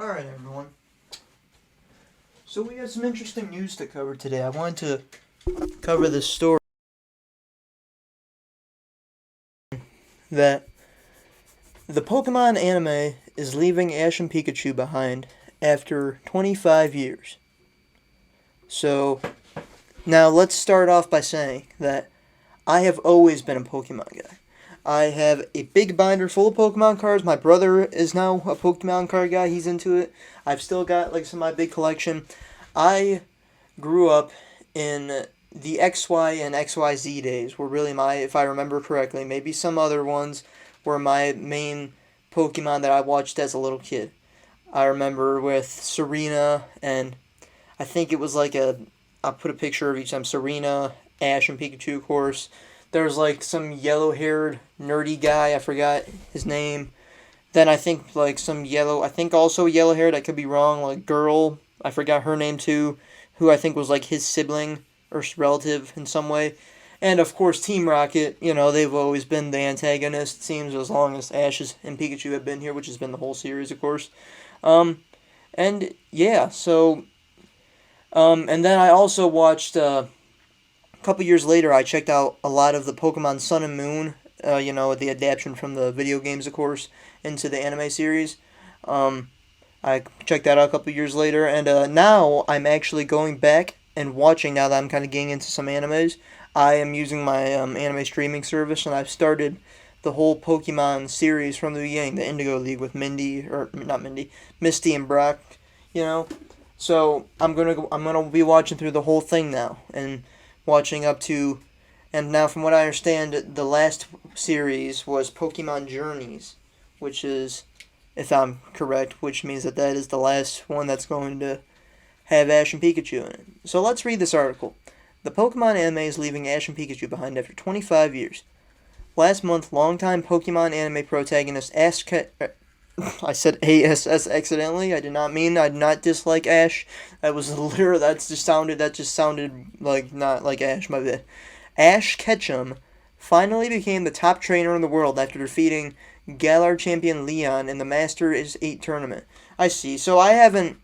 Alright, everyone. So we got some interesting news to cover today. I wanted to cover this story that the Pokemon anime is leaving Ash and Pikachu behind after 25 years. So, now let's start off by saying that I have always been a Pokemon guy. I have a big binder full of Pokemon cards. My brother is now a Pokemon card guy. He's into it. I've still got some of my big collection. I grew up in the XY and XYZ days were really if I remember correctly, maybe some other ones were my main Pokemon that I watched as a little kid. I remember with Serena, and I think it was I'll put a picture of each time. Serena, Ash, and Pikachu, of course. There's some yellow-haired nerdy guy, I forgot his name. Then I think I think also yellow-haired, I could be wrong, girl, I forgot her name too, who I think was his sibling or relative in some way. And of course Team Rocket, they've always been the antagonist, it seems, as long as Ash and Pikachu have been here, which has been the whole series, of course. And yeah, and then I also watched, a couple years later, I checked out a lot of the Pokemon Sun and Moon, the adaptation from the video games, of course, into the anime series. I checked that out a couple years later, and now I'm actually going back and watching, now that I'm kind of getting into some animes. I am using my anime streaming service, and I've started the whole Pokemon series from the beginning, the Indigo League with Misty and Brock, So I'm gonna be watching through the whole thing now, and watching up to, and now from what I understand, the last series was Pokemon Journeys, which is, if I'm correct, which means that is the last one that's going to have Ash and Pikachu in it. So let's read this article. The Pokemon anime is leaving Ash and Pikachu behind after 25 years. Last month, longtime Pokemon anime protagonist I said ASS accidentally. I did not dislike Ash. That just sounded not like Ash, my bad. Ash Ketchum finally became the top trainer in the world after defeating Galar champion Leon in the Masters 8 tournament. I see. So I haven't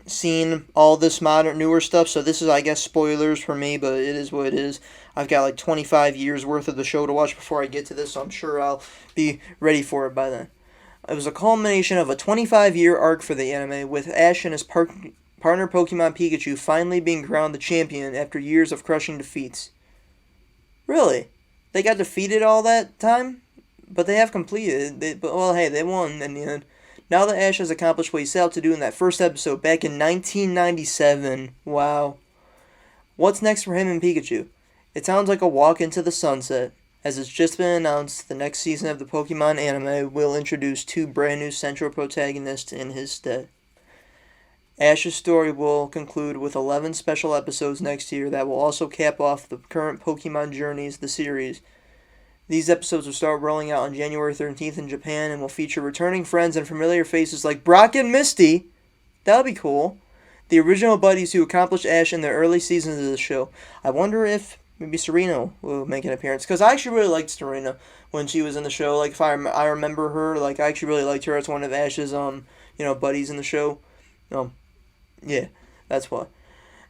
seen all this newer stuff, so this is, I guess, spoilers for me, but it is what it is. I've got 25 years worth of the show to watch before I get to this, so I'm sure I'll be ready for it by then. It was a culmination of a 25-year arc for the anime, with Ash and his partner Pokemon Pikachu finally being crowned the champion after years of crushing defeats. Really? They got defeated all that time? But they have completed. They won in the end. Now that Ash has accomplished what he set out to do in that first episode back in 1997. Wow. What's next for him and Pikachu? It sounds like a walk into the sunset. As it's just been announced, the next season of the Pokemon anime will introduce 2 brand new central protagonists in his stead. Ash's story will conclude with 11 special episodes next year that will also cap off the current Pokemon Journeys, the series. These episodes will start rolling out on January 13th in Japan and will feature returning friends and familiar faces like Brock and Misty. That'll be cool. The original buddies who accomplished Ash in the early seasons of the show. I wonder if maybe Serena will make an appearance, because I actually really liked Serena when she was in the show. If I remember her, I actually really liked her as one of Ash's buddies in the show. Yeah, that's why.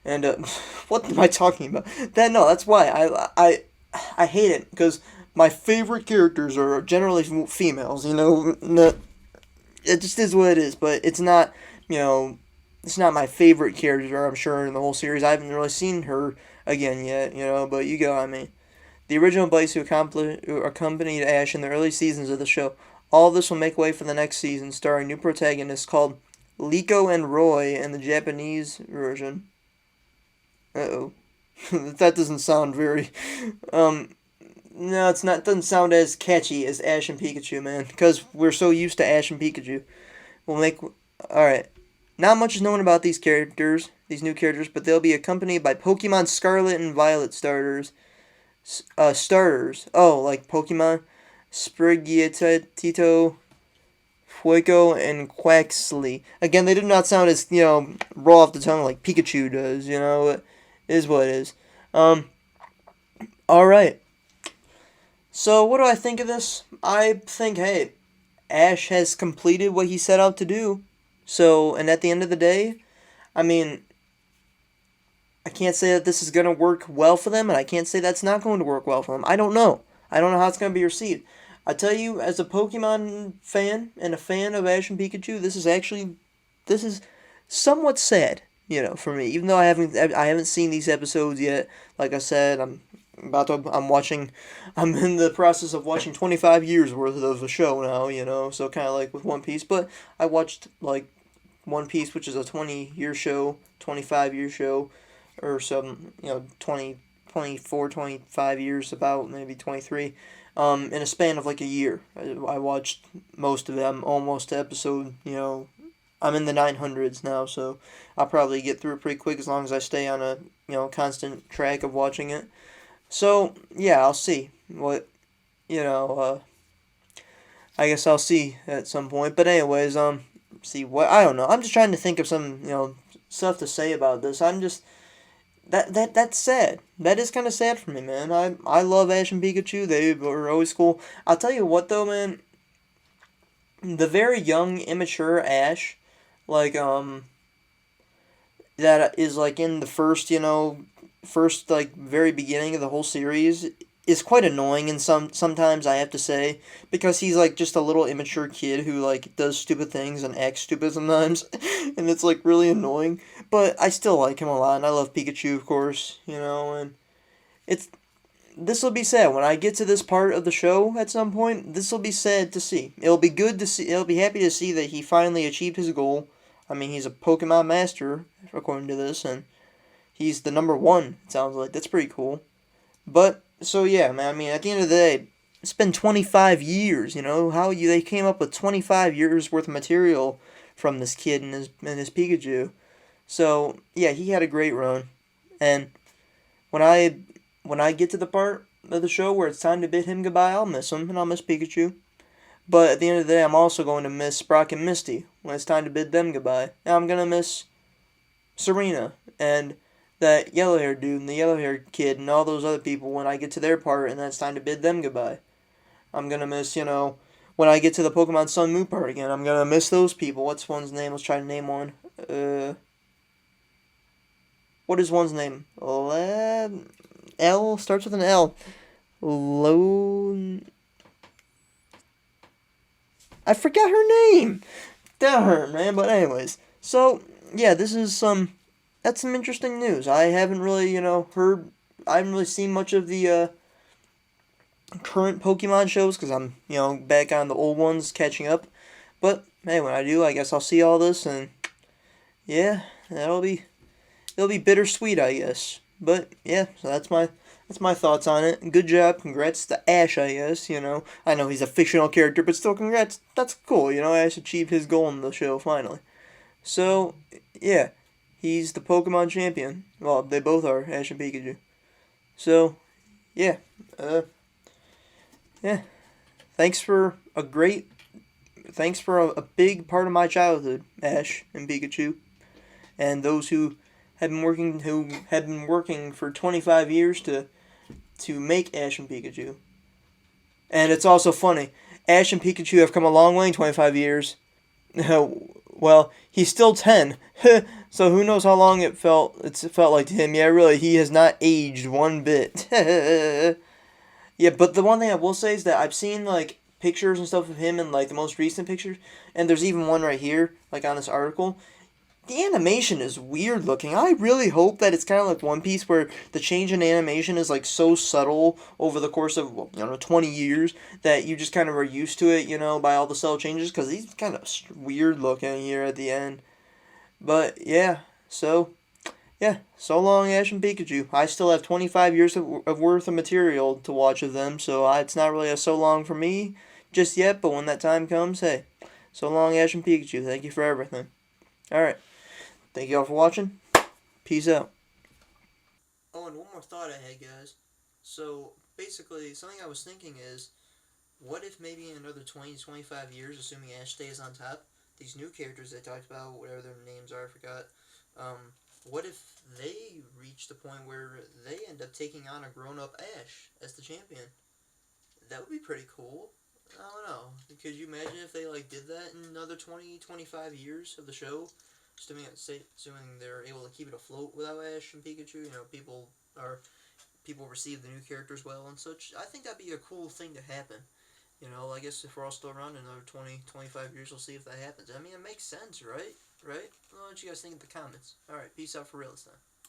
And what am I talking about? That's why I hate it, because my favorite characters are generally females. It just is what it is. But it's not it's not my favorite character, I'm sure, in the whole series. I haven't really seen her again yet, but you go, The original buddies who accompanied Ash in the early seasons of the show. All of this will make way for the next season, starring new protagonists called Liko and Roy in the Japanese version. Uh-oh. That doesn't sound very... No, it's not. It doesn't sound as catchy as Ash and Pikachu, man. Because we're so used to Ash and Pikachu. Alright. Not much is known about these new characters, but they'll be accompanied by Pokemon Scarlet and Violet starters. Oh, like Pokemon Sprigatito, Fueco, and Quaxley. Again, they do not sound as, raw off the tongue like Pikachu does, It is what it is. Alright. So, what do I think of this? I think, hey, Ash has completed what he set out to do. So, and at the end of the day, I mean, I can't say that this is going to work well for them, and I can't say that's not going to work well for them. I don't know. I don't know how it's going to be received. I tell you, as a Pokemon fan and a fan of Ash and Pikachu, this is somewhat sad, for me. Even though I haven't seen these episodes yet. Like I said, I'm in the process of watching 25 years worth of a show now, so kind of like with One Piece. But I watched like One Piece, which is a 20-year show, 25-year show, or some 20, 24, 25 years, about maybe 23, in a span of like a year. I watched most of them, almost to episode. I'm in the 900s now, so I'll probably get through it pretty quick as long as I stay on a constant track of watching it. So yeah, I'll see what you know. I guess I'll see at some point. But anyways, see what I don't know. I'm just trying to think of some stuff to say about this. I'm just that's sad. That is kind of sad for me, man. I love Ash and Pikachu. They were always cool. I'll tell you what though, man. The very young, immature Ash, like that is like in the first like very beginning of the whole series is quite annoying, and sometimes I have to say, because he's like just a little immature kid who like does stupid things and acts stupid sometimes and it's like really annoying, but I still like him a lot, and I love Pikachu, of course, and it's this will be sad when I get to this part of the show at some point. This will be sad to see. It'll be good to see. It'll be happy to see that he finally achieved his goal. I mean, he's a Pokemon master according to this, and he's the number one. It sounds like that's pretty cool. But so yeah, man. I mean, at the end of the day, it's been 25 years. They came up with 25 years worth of material from this kid and his Pikachu. So yeah, he had a great run, and when I when I get to the part of the show where it's time to bid him goodbye, I'll miss him and I'll miss Pikachu. But at the end of the day, I'm also going to miss Brock and Misty when it's time to bid them goodbye. And I'm gonna miss Serena and that yellow haired dude and the yellow haired kid and all those other people when I get to their part and then it's time to bid them goodbye. I'm gonna miss, when I get to the Pokemon Sun Moon part again, I'm gonna miss those people. What's one's name? Let's try to name one. What is one's name? L starts with an L. Lone. I forgot her name. That hurt, man. But anyways, so yeah, this is that's some interesting news. I haven't really, heard. I haven't really seen much of the current Pokemon shows because I'm, back on the old ones, catching up. But hey, when I do, I guess I'll see all this, and yeah, it'll be bittersweet, I guess. But yeah, so that's my thoughts on it. Good job, congrats to Ash, I guess. I know he's a fictional character, but still, congrats. That's cool. Ash achieved his goal in the show finally. So yeah, he's the Pokemon champion. Well, they both are, Ash and Pikachu. So yeah, yeah. Thanks for a great. Thanks for a big part of my childhood, Ash and Pikachu, and those who had been working for 25 years to make Ash and Pikachu. And it's also funny. Ash and Pikachu have come a long way in 25 years. Well, he's still 10. So who knows how long it's felt like to him. Yeah, really, he has not aged one bit. Yeah, but the one thing I will say is that I've seen like pictures and stuff of him in like the most recent pictures, and there's even one right here, like on this article. The animation is weird looking. I really hope that it's kind of like One Piece, where the change in animation is like so subtle over the course of 20 years that you just kind of are used to it, by all the subtle changes. Because he's kind of weird looking here at the end. But yeah, so yeah, so long, Ash and Pikachu. I still have 25 years of worth of material to watch of them, so it's not really a so long for me just yet. But when that time comes, hey, so long, Ash and Pikachu. Thank you for everything. All right. Thank you all for watching. Peace out. Oh, and one more thought I had, guys. So, basically, something I was thinking is, what if maybe in another 20 to 25 years, assuming Ash stays on top, these new characters they talked about, whatever their names are, I forgot, what if they reach the point where they end up taking on a grown-up Ash as the champion? That would be pretty cool. I don't know. Could you imagine if they like did that in another 20, 25 years of the show? Assuming they're able to keep it afloat without Ash and Pikachu, you know, people receive the new characters well and such. I think that'd be a cool thing to happen. You know, I guess if we're all still around in another 20, 25 years, we'll see if that happens. I mean, it makes sense, right? Right? Well, what you guys think in the comments? Alright, peace out for real this time.